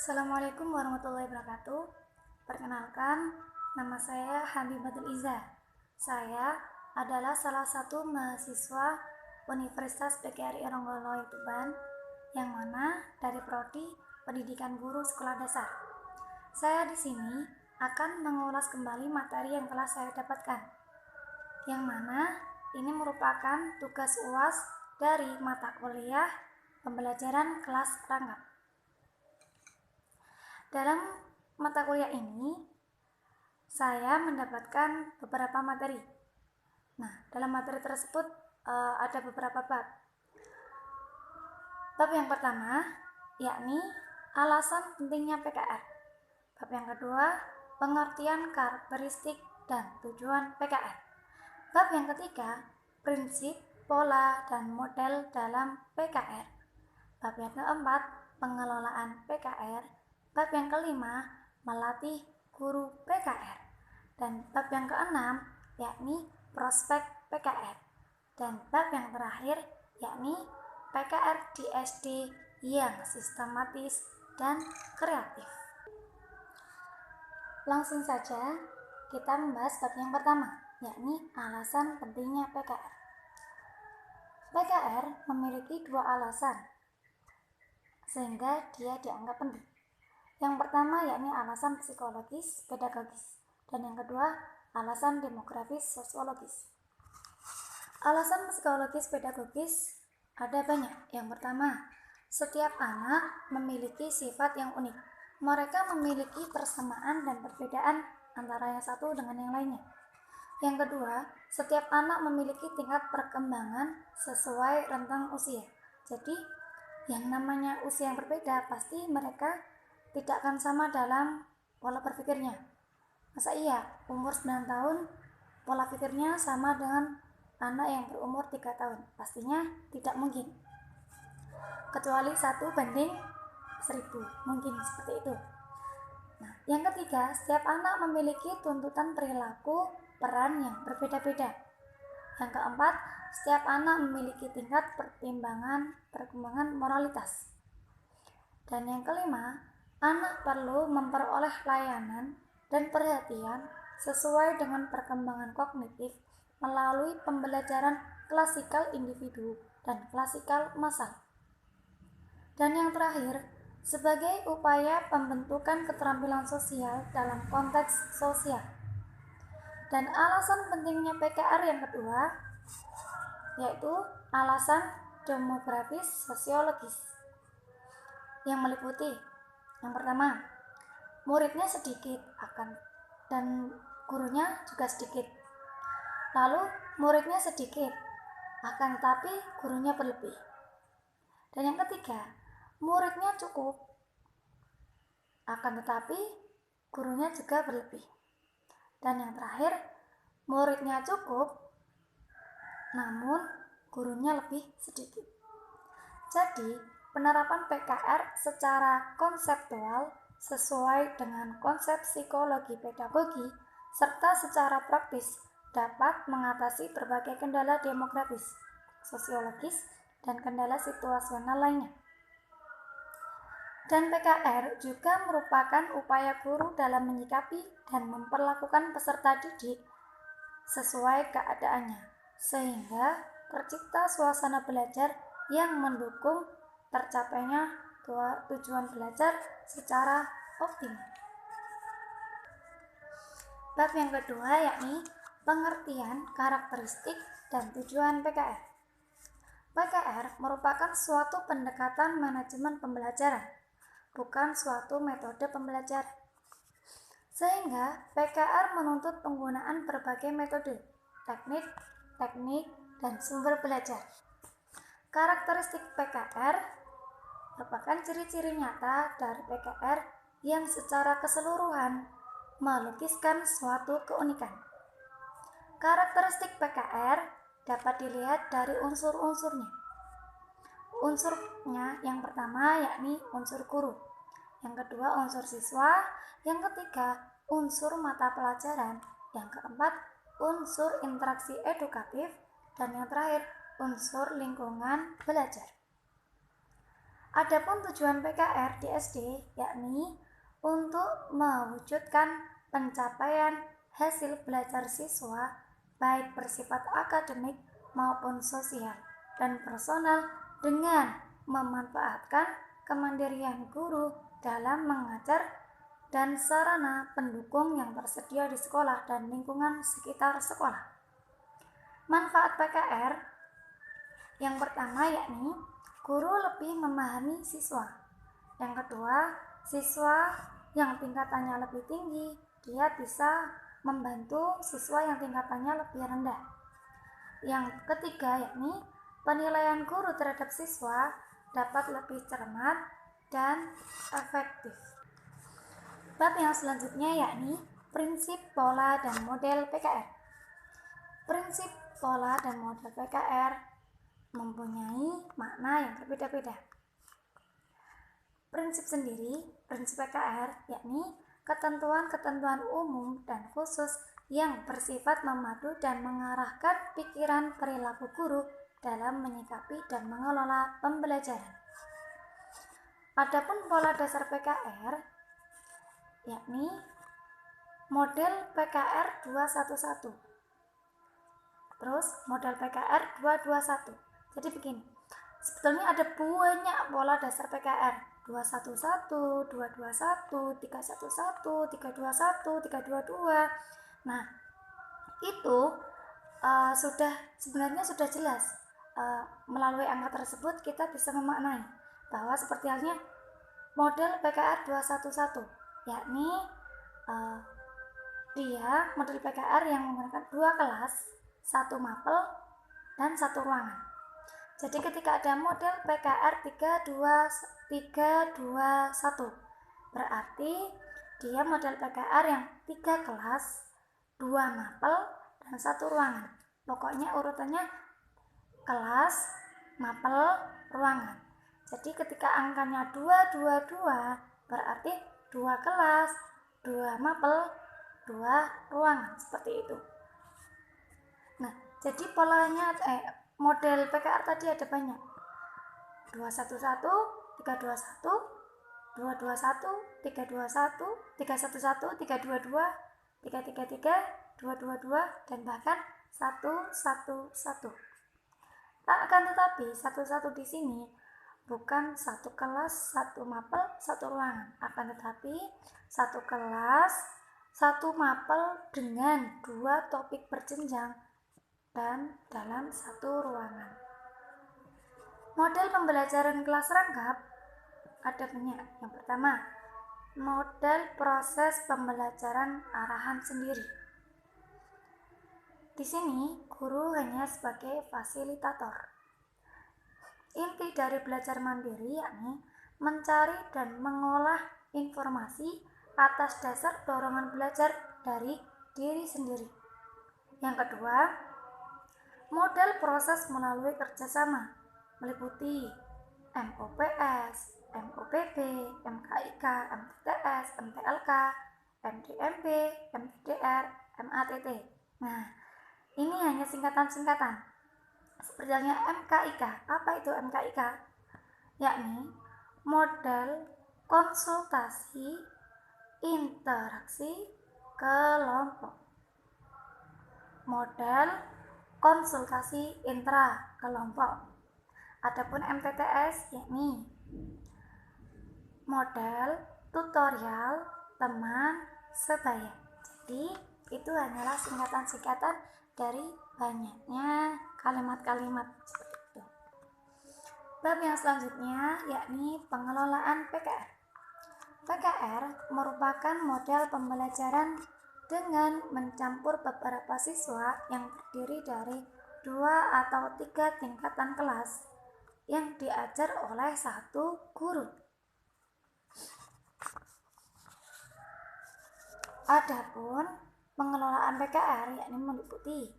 Assalamualaikum warahmatullahi wabarakatuh. Perkenalkan, nama saya Habibatul Iza. Saya adalah salah satu mahasiswa Universitas PGRI Ronggolo Tuban, yang mana dari prodi Pendidikan Guru Sekolah Dasar. Saya di sini akan mengulas kembali materi yang telah saya dapatkan, yang mana ini merupakan tugas UAS dari mata kuliah pembelajaran kelas rangkap. Dalam mata kuliah ini, saya mendapatkan beberapa materi. Nah, dalam materi tersebut ada beberapa bab. Bab yang pertama, yakni alasan pentingnya PKR. Bab yang kedua, pengertian karakteristik dan tujuan PKR. Bab yang ketiga, prinsip, pola, dan model dalam PKR. Bab yang keempat, pengelolaan PKR. Bab yang kelima, melatih guru PKR. Dan bab yang keenam, yakni prospek PKR. Dan bab yang terakhir, yakni PKR di SD yang sistematis dan kreatif. Langsung saja kita membahas bab yang pertama, yakni alasan pentingnya PKR. PKR memiliki dua alasan sehingga dia dianggap penting. Yang pertama yakni alasan psikologis pedagogis, dan yang kedua alasan demografis sosiologis. Alasan psikologis pedagogis ada banyak. Yang pertama, setiap anak memiliki sifat yang unik. Mereka memiliki persamaan dan perbedaan antara yang satu dengan yang lainnya. Yang kedua, setiap anak memiliki tingkat perkembangan sesuai rentang usia. Jadi, yang namanya usia yang berbeda pasti mereka tidak akan sama dalam pola berpikirnya. Masa iya umur 9 tahun pola pikirnya sama dengan anak yang berumur 3 tahun? Pastinya tidak mungkin. Kecuali 1:1000, mungkin seperti itu. Nah, yang ketiga, setiap anak memiliki tuntutan perilaku peran yang berbeda-beda. Yang keempat, setiap anak memiliki tingkat perkembangan moralitas. Dan yang kelima, anak perlu memperoleh layanan dan perhatian sesuai dengan perkembangan kognitif melalui pembelajaran klasikal individu dan klasikal massal. Dan yang terakhir, sebagai upaya pembentukan keterampilan sosial dalam konteks sosial. Dan alasan pentingnya PKR yang kedua, yaitu alasan demografis sosiologis, yang meliputi yang pertama, muridnya sedikit dan gurunya juga sedikit. Lalu muridnya sedikit akan tetapi gurunya berlebih. Dan yang ketiga, muridnya cukup akan tetapi gurunya juga berlebih. Dan yang terakhir, muridnya cukup namun gurunya lebih sedikit. Jadi, penerapan PKR secara konseptual sesuai dengan konsep psikologi pedagogi serta secara praktis dapat mengatasi berbagai kendala demografis, sosiologis, dan kendala situasional lainnya. Dan PKR juga merupakan upaya guru dalam menyikapi dan memperlakukan peserta didik sesuai keadaannya, sehingga tercipta suasana belajar yang mendukung tercapainya tujuan belajar secara optimal. Bab yang kedua yakni pengertian karakteristik dan tujuan PKR. PKR merupakan suatu pendekatan manajemen pembelajaran, bukan suatu metode pembelajaran. Sehingga PKR menuntut penggunaan berbagai metode, teknik, dan sumber belajar. Karakteristik PKR merupakan ciri-ciri nyata dari PKR yang secara keseluruhan melukiskan suatu keunikan. Karakteristik PKR dapat dilihat dari unsur-unsurnya. Unsurnya yang pertama yakni unsur guru, yang kedua unsur siswa, yang ketiga unsur mata pelajaran, yang keempat unsur interaksi edukatif, dan yang terakhir unsur lingkungan belajar. Adapun tujuan PKR di SD yakni untuk mewujudkan pencapaian hasil belajar siswa baik bersifat akademik maupun sosial dan personal dengan memanfaatkan kemandirian guru dalam mengajar dan sarana pendukung yang tersedia di sekolah dan lingkungan sekitar sekolah. Manfaat PKR yang pertama yakni guru lebih memahami siswa. Yang kedua, siswa yang tingkatannya lebih tinggi, dia bisa membantu siswa yang tingkatannya lebih rendah. Yang ketiga yakni penilaian guru terhadap siswa dapat lebih cermat dan efektif. Bab yang selanjutnya yakni prinsip, pola, dan model PKR. Prinsip, pola, dan model PKR mempunyai makna yang berbeda-beda. Prinsip PKR yakni ketentuan-ketentuan umum dan khusus yang bersifat memadu dan mengarahkan pikiran perilaku guru dalam menyikapi dan mengelola pembelajaran. Adapun pola dasar PKR yakni model PKR 211. Terus model PKR 221. Jadi begini. Sebetulnya ada banyak pola dasar PKR. 211, 221, 311, 321, 322. Nah, itu sebenarnya sudah jelas. Melalui angka tersebut kita bisa memaknai bahwa seperti halnya model PKR 211, yakni dia model PKR yang menggunakan 2 kelas, 1 mapel, dan 1 ruangan. Jadi ketika ada model PKR 321, berarti dia model PKR yang 3 kelas, 2 mapel, dan 1 ruangan. Pokoknya urutannya kelas, mapel, ruangan. Jadi ketika angkanya 222, berarti 2 kelas, 2 mapel, 2 ruangan, seperti itu. Nah, jadi polanya model PKR tadi ada banyak. 211, 321, 221, 321, 311, 322, 333, 222, dan bahkan 111. Akan tetapi 11 di sini bukan 1 kelas, 1 mapel, 1 ruangan. Akan tetapi 1 kelas, 1 mapel dengan 2 topik berjenjang dan dalam 1 ruangan. Model pembelajaran kelas rangkap ada banyak. Yang pertama, model proses pembelajaran arahan sendiri. Di sini guru hanya sebagai fasilitator. Inti dari belajar mandiri yakni mencari dan mengolah informasi atas dasar dorongan belajar dari diri sendiri. Yang kedua, model proses melalui kerjasama meliputi MOPS, MOPB, MKIK, MTTS, MTLK, MDMB, MTDR, MATT. Nah, ini hanya singkatan-singkatan. Seperti halnya MKIK. Apa itu MKIK? Yakni model konsultasi interaksi kelompok. Model konsultasi intra kelompok. Adapun MTTS yakni model tutorial teman sebaya. Jadi itu hanyalah singkatan-singkatan dari banyaknya kalimat-kalimat seperti itu. Bab yang selanjutnya yakni pengelolaan PKR. PKR merupakan model pembelajaran dengan mencampur beberapa siswa yang terdiri dari 2 atau 3 tingkatan kelas yang diajar oleh 1 guru. Adapun pengelolaan PKR yakni meliputi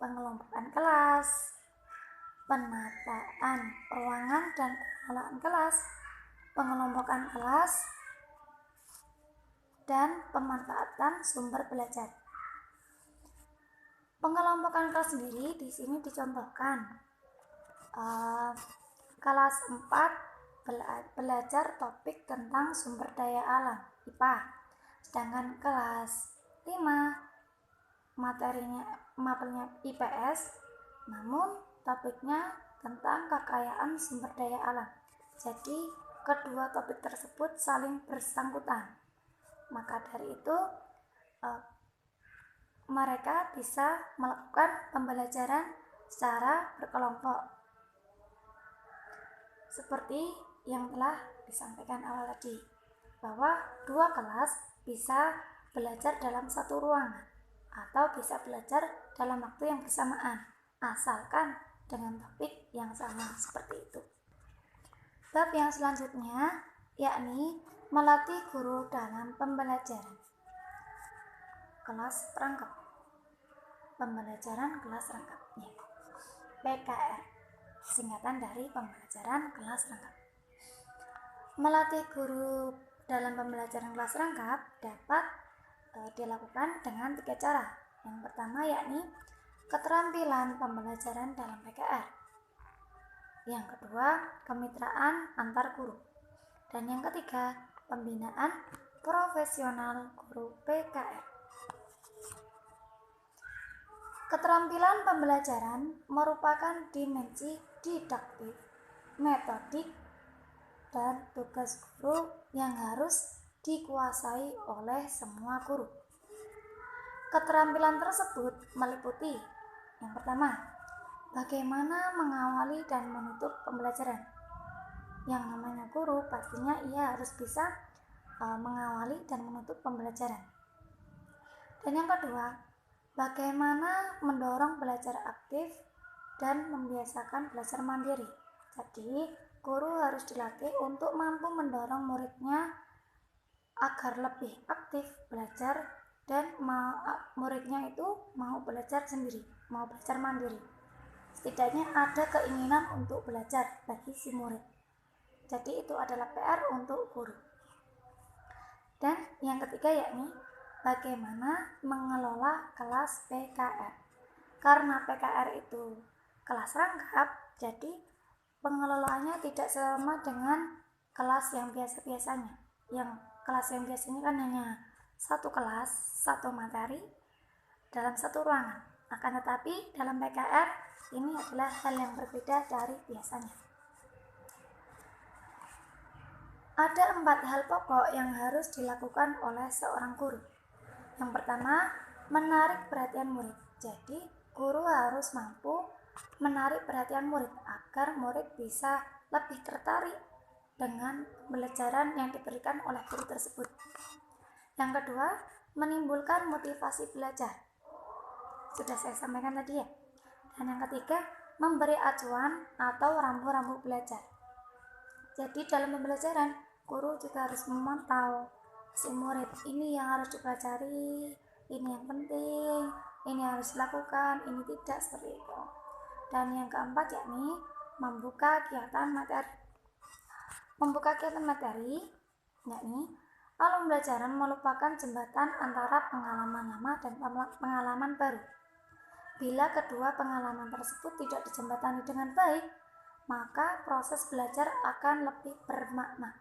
pengelompokan kelas, penataan ruangan dan pengelolaan kelas, pengelompokan kelas, dan pemanfaatan sumber belajar. Pengelompokan kelas sendiri di sini dicontohkan kelas 4 belajar topik tentang sumber daya alam IPA. Sedangkan kelas 5 mapelnya IPS, namun topiknya tentang kekayaan sumber daya alam. Jadi kedua topik tersebut saling bersangkutan. Maka dari itu mereka bisa melakukan pembelajaran secara berkelompok seperti yang telah disampaikan awal tadi, bahwa dua kelas bisa belajar dalam satu ruangan atau bisa belajar dalam waktu yang bersamaan, asalkan dengan topik yang sama seperti itu. Bab yang selanjutnya yakni melatih guru dalam pembelajaran. Kelas rangkap. Pembelajaran kelas rangkap, ya. PKR, singkatan dari pembelajaran kelas rangkap. Melatih guru dalam pembelajaran kelas rangkap dapat dilakukan dengan 3 cara. Yang pertama yakni keterampilan pembelajaran dalam PKR. Yang kedua, kemitraan antar guru. Dan yang ketiga, pembinaan profesional guru PKR. Keterampilan pembelajaran merupakan dimensi didaktik, metodik, dan tugas guru yang harus dikuasai oleh semua guru. Keterampilan tersebut meliputi yang pertama, bagaimana mengawali dan menutup pembelajaran. Yang namanya guru pastinya ia harus bisa mengawali dan menutup pembelajaran. Dan yang kedua, bagaimana mendorong belajar aktif dan membiasakan belajar mandiri. Jadi, guru harus dilatih untuk mampu mendorong muridnya agar lebih aktif belajar dan muridnya itu mau belajar sendiri, mau belajar mandiri. Setidaknya ada keinginan untuk belajar bagi si murid. Jadi itu adalah PR untuk guru. Dan yang ketiga yakni bagaimana mengelola kelas PKR. Karena PKR itu kelas rangkap, jadi pengelolaannya tidak sama dengan kelas yang biasa-biasanya. Yang kelas yang biasanya kan hanya satu kelas, satu materi dalam satu ruangan. Akan tetapi dalam PKR ini adalah hal yang berbeda dari biasanya. Ada 4 hal pokok yang harus dilakukan oleh seorang guru. Yang pertama, menarik perhatian murid. Jadi, guru harus mampu menarik perhatian murid agar murid bisa lebih tertarik dengan pembelajaran yang diberikan oleh guru tersebut. Yang kedua, menimbulkan motivasi belajar. Sudah saya sampaikan tadi ya. Dan yang ketiga, memberi acuan atau rambu-rambu belajar. Jadi dalam pembelajaran, guru juga harus memantau si murid, ini yang harus dipelajari, ini yang penting, ini harus dilakukan, ini tidak, seperti itu. Dan yang keempat yakni membuka kegiatan materi. Membuka kegiatan materi yakni alat pembelajaran merupakan jembatan antara pengalaman lama dan pengalaman baru. Bila kedua pengalaman tersebut tidak dijembatani dengan baik, maka proses belajar akan lebih bermakna.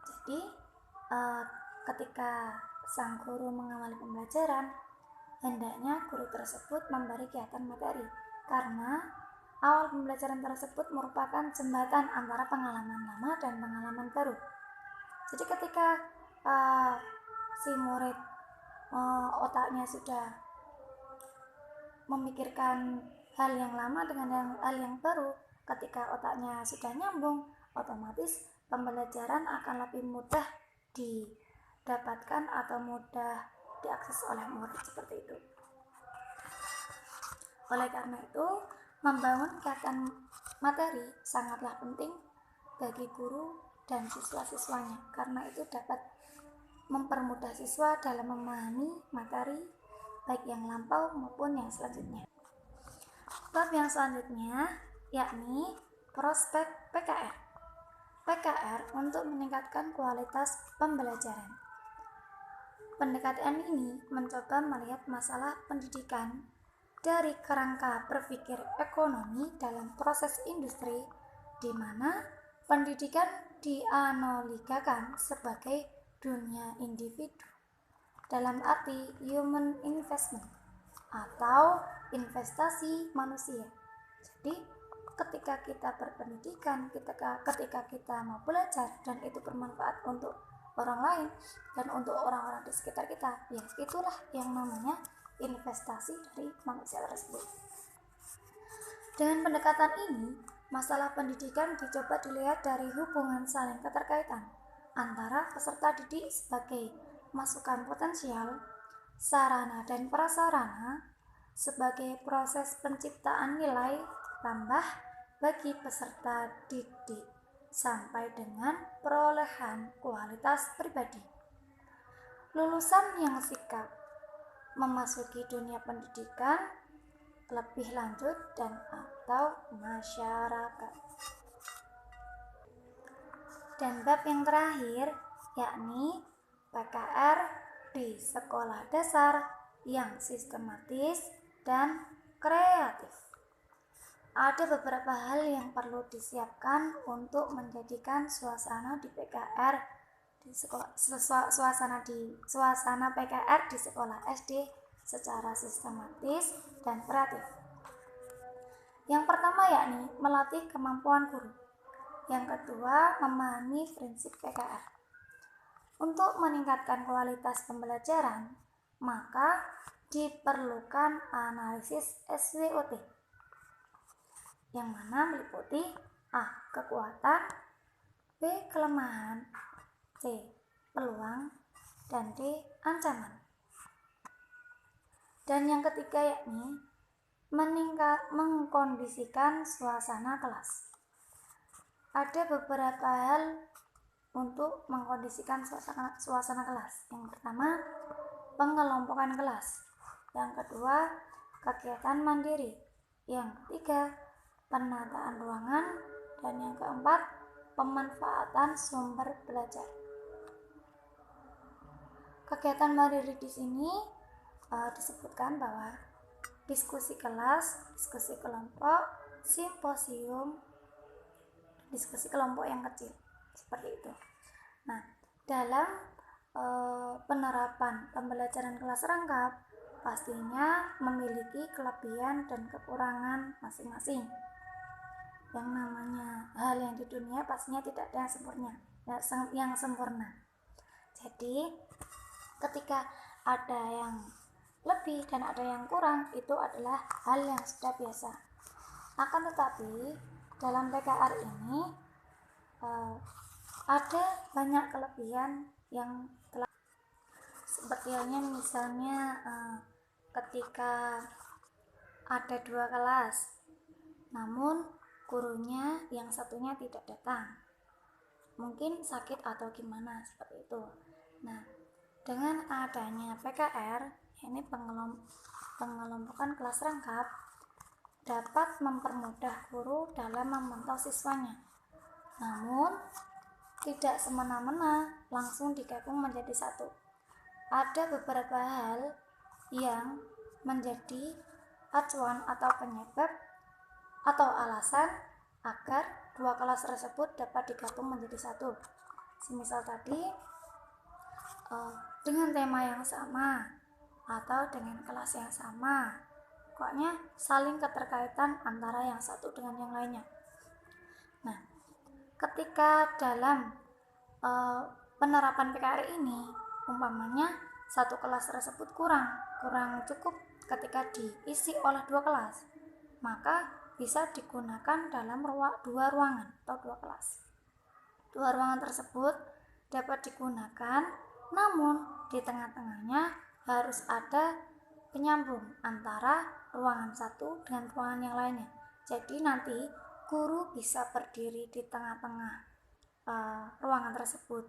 Jadi, ketika sang guru mengawali pembelajaran, hendaknya guru tersebut memberi kegiatan materi, karena awal pembelajaran tersebut merupakan jembatan antara pengalaman lama dan pengalaman baru. Jadi ketika si murid otaknya sudah memikirkan hal yang lama dengan hal yang baru, ketika otaknya sudah nyambung, otomatis pembelajaran akan lebih mudah didapatkan atau mudah diakses oleh murid, seperti itu. Oleh karena itu, membangun kegiatan materi sangatlah penting bagi guru dan siswa-siswanya, karena itu dapat mempermudah siswa dalam memahami materi baik yang lampau maupun yang selanjutnya. Bab yang selanjutnya yakni prospek PKR. PKR untuk meningkatkan kualitas pembelajaran. Pendekatan ini mencoba melihat masalah pendidikan dari kerangka berpikir ekonomi dalam proses industri, di mana pendidikan dianalogikan sebagai dunia individu dalam arti human investment atau investasi manusia. Jadi ketika kita berpendidikan, ketika kita mau belajar dan itu bermanfaat untuk orang lain dan untuk orang-orang di sekitar kita, ya itulah yang namanya investasi dari manusia tersebut. Dengan pendekatan ini, masalah pendidikan dicoba dilihat dari hubungan saling keterkaitan antara peserta didik sebagai masukan potensial, sarana dan prasarana sebagai proses penciptaan nilai tambah bagi peserta didik sampai dengan perolehan kualitas pribadi. Lulusan yang sikap memasuki dunia pendidikan lebih lanjut dan atau masyarakat. Dan bab yang terakhir yakni PKR di sekolah dasar yang sistematis dan kreatif. Ada beberapa hal yang perlu disiapkan untuk menjadikan suasana di PKR di sekolah, suasana PKR di sekolah SD secara sistematis dan kreatif. Yang pertama yakni melatih kemampuan guru. Yang kedua, memahami prinsip PKR. Untuk meningkatkan kualitas pembelajaran, maka diperlukan analisis SWOT yang mana meliputi A. Kekuatan, B. Kelemahan, C. Peluang, dan D. Ancaman. Dan yang ketiga yakni mengkondisikan suasana kelas. Ada beberapa hal untuk mengkondisikan suasana kelas. Yang pertama, pengelompokan kelas. Yang kedua, kegiatan mandiri. Yang ketiga, penataan ruangan. Dan yang keempat, pemanfaatan sumber belajar. Kegiatan mandiri di sini disebutkan bahwa diskusi kelas, diskusi kelompok, simposium, diskusi kelompok yang kecil, seperti itu. Nah, dalam penerapan pembelajaran kelas rangkap pastinya memiliki kelebihan dan kekurangan masing-masing. Yang namanya hal yang di dunia pastinya tidak ada yang sempurna. Jadi ketika ada yang lebih dan ada yang kurang, itu adalah hal yang sudah biasa. Akan tetapi dalam PKR ini ada banyak kelebihan yang telah, seperti halnya misalnya ketika ada 2 kelas namun gurunya yang satunya tidak datang, mungkin sakit atau gimana seperti itu. Nah, dengan adanya PKR, ini pengelompokan kelas rangkap, dapat mempermudah guru dalam memantau siswanya. Namun, tidak semena-mena langsung digabung menjadi satu. Ada beberapa hal yang menjadi acuan atau penyebab atau alasan agar 2 kelas tersebut dapat digabung menjadi satu. Semisal tadi, dengan tema yang sama atau dengan kelas yang sama, pokoknya saling keterkaitan antara yang satu dengan yang lainnya. Nah, ketika dalam penerapan PKR ini, umpamanya satu kelas tersebut kurang cukup ketika diisi oleh 2 kelas, maka bisa digunakan dalam 2 ruangan atau 2 kelas. 2 ruangan tersebut dapat digunakan, namun di tengah-tengahnya harus ada penyambung antara ruangan satu dengan ruangan yang lainnya. Jadi nanti guru bisa berdiri di tengah-tengah ruangan tersebut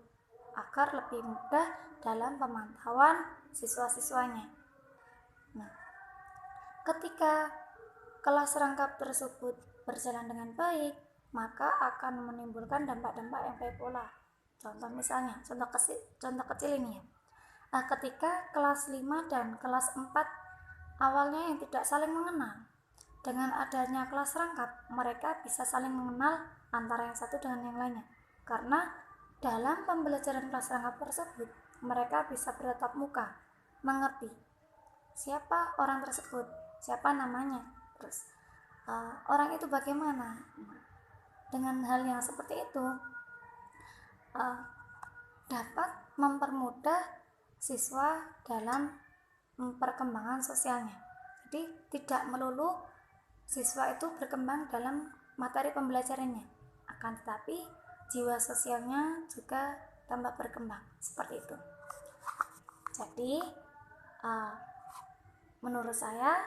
agar lebih mudah dalam pemantauan siswa-siswanya. Nah, ketika kelas rangkap tersebut berjalan dengan baik, maka akan menimbulkan dampak-dampak yang baik pula. Contoh misalnya, contoh kecil ini ya. Ketika kelas 5 dan kelas 4 awalnya yang tidak saling mengenal. Dengan adanya kelas rangkap, mereka bisa saling mengenal antara yang satu dengan yang lainnya. Karena dalam pembelajaran kelas rangkap tersebut, mereka bisa bertatap muka, mengerti siapa orang tersebut, siapa namanya, terus orang itu bagaimana. Dengan hal yang seperti itu, dapat mempermudah siswa dalam perkembangan sosialnya. Jadi tidak melulu siswa itu berkembang dalam materi pembelajarannya, akan tetapi jiwa sosialnya juga tambah berkembang, seperti itu. Jadi menurut saya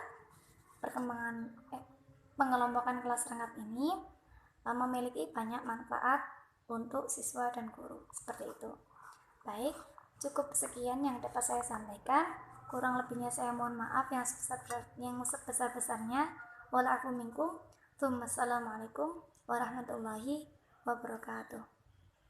pengelompokan kelas rangkap ini memiliki banyak manfaat untuk siswa dan guru, seperti itu. Baik, cukup sekian yang dapat saya sampaikan. Kurang lebihnya saya mohon maaf yang sebesar-besarnya. Wa'alaikum warahmatullahi wabarakatuh.